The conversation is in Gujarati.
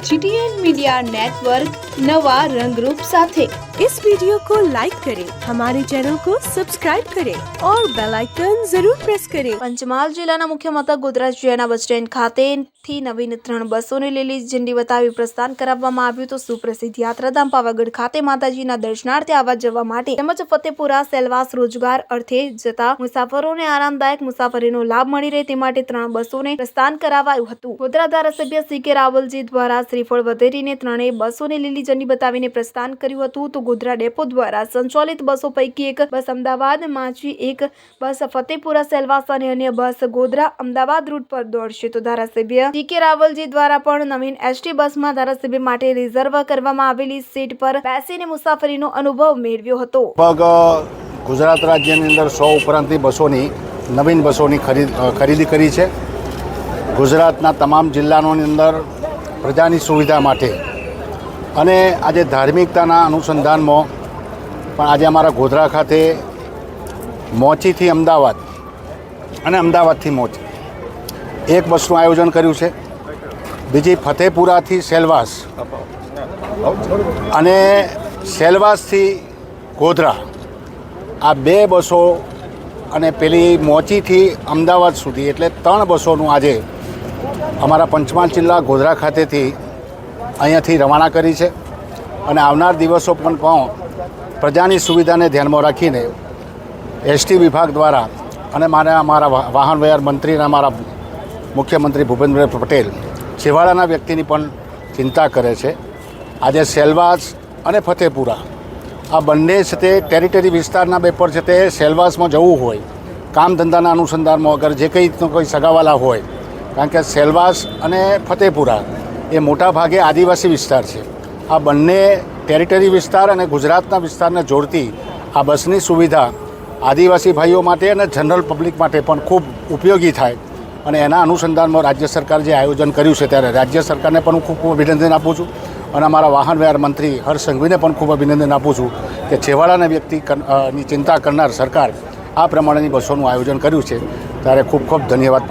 GTN मीडिया नेटवर्क नवा रंग रूप साथे। इस वीडियो को लाइक करें, हमारे चैनल को सब्सक्राइब करें और बेल आइकन जरूर प्रेस करें। પંચમહાલ જિલ્લાના મુખ્ય મથક ગોધરા શહેરના બસ સ્ટેન્ડ ખાતેથી નવીન 3 બસોને લીલી ઝંડી બતાવી પ્રસ્થાન કરાવવામાં આવ્યું તો સુપ્રસિદ્ધ યાત્રાધામ પાવાગઢ ખાતે માતાજીના દર્શનાર્થે આવવા જવા માટે તેમજ ફતેપુરા સેલવાસ રોજગાર અર્થે જતા મુસાફરોને આરામદાયક મુસાફરીનો લાભ મળી રહે તે માટે 3 બસોને પ્રસ્થાન કરાવાયું હતું। ગોધરા ધારાસભ્ય CK રાવલજી દ્વારા શ્રીફળ વધેરીને 3 બસોને લીલી ઝંડી બતાવીને પ્રસ્થાન કર્યું હતું તો ગોધરા ડેપો દ્વારા સંચાલિત બસો પૈકી એક બસ અમદાવાદ માંચી, એક બસ ફતેપુરા સેલવાસ અને અન્ય બસ ગોધરા અમદાવાદ રૂટ પર દોડશે તો ધારાસભ્ય CK રાવલજી દ્વારા પણ નવીન ST બસમાં ધારાસભ્ય માટે રિઝર્વ કરવામાં આવેલી સીટ પર બેસીને મુસાફરીનો અનુભવ મેળવ્યો હતો। ગુજરાત રાજ્યની અંદર 100 ઉપરાંતની બસોની નવીન બસોની ખરીદી કરી છે। ગુજરાતના તમામ જિલ્લાઓની અંદર પ્રજાની સુવિધા માટે અને આજે ધાર્મિકતાના અનુસંધાનમાં પણ આજે અમારા ગોધરા ખાતે મોચીથી અમદાવાદ અને અમદાવાદથી મોચી એક બસનું આયોજન કર્યું છે। બીજી ફતેપુરાથી સેલવાસ અને સેલવાસથી ગોધરા આ 2 બસો અને પેલી મોચીથી અમદાવાદ સુધી એટલે 3 બસોનું આજે અમારા પંચમહાલ જિલ્લા ગોધરા ખાતેથી અહીંયાથી રવાના કરી છે અને આવનાર દિવસો પણ પ્રજાની સુવિધાને ધ્યાનમાં રાખીને ST વિભાગ દ્વારા અને અમારા વાહન વ્યવહાર મંત્રી અને અમારા મુખ્યમંત્રી ભૂપેન્દ્રભાઈ પટેલ છેવાડાના વ્યક્તિની પણ ચિંતા કરે છે। આજે સેલવાસ અને ફતેપુરા આ બંને છે તે ટેરિટરી વિસ્તારના પેપર છે તે સેલવાસમાં જવું હોય કામ ધંધાના અનુસંધાનમાં અગર જે કંઈ કોઈ સગાવાલા હોય કારણ કે સેલવાસ અને ફતેપુરા એ મોટા ભાગે આદિવાસી વિસ્તાર છે। આ બંને ટેરિટરી વિસ્તાર અને ગુજરાતના વિસ્તારને જોડતી આ બસની સુવિધા આદિવાસી ભાઈઓ માટે અને જનરલ પબ્લિક માટે પણ ખૂબ ઉપયોગી થાય અને એના અનુસંધાનમાં રાજ્ય સરકાર જે આયોજન કર્યું છે ત્યારે રાજ્ય સરકારને પણ હું ખૂબ અભિનંદન આપું છું અને અમારા વાહન વ્યવહાર મંત્રી હર્ષ સંઘવીને પણ ખૂબ અભિનંદન આપું છું કે છેવાડાના વ્યક્તિની ચિંતા કરનાર સરકાર આ પ્રમાણેની બસોનું આયોજન કર્યું છે ત્યારે ખૂબ ખૂબ ધન્યવાદ।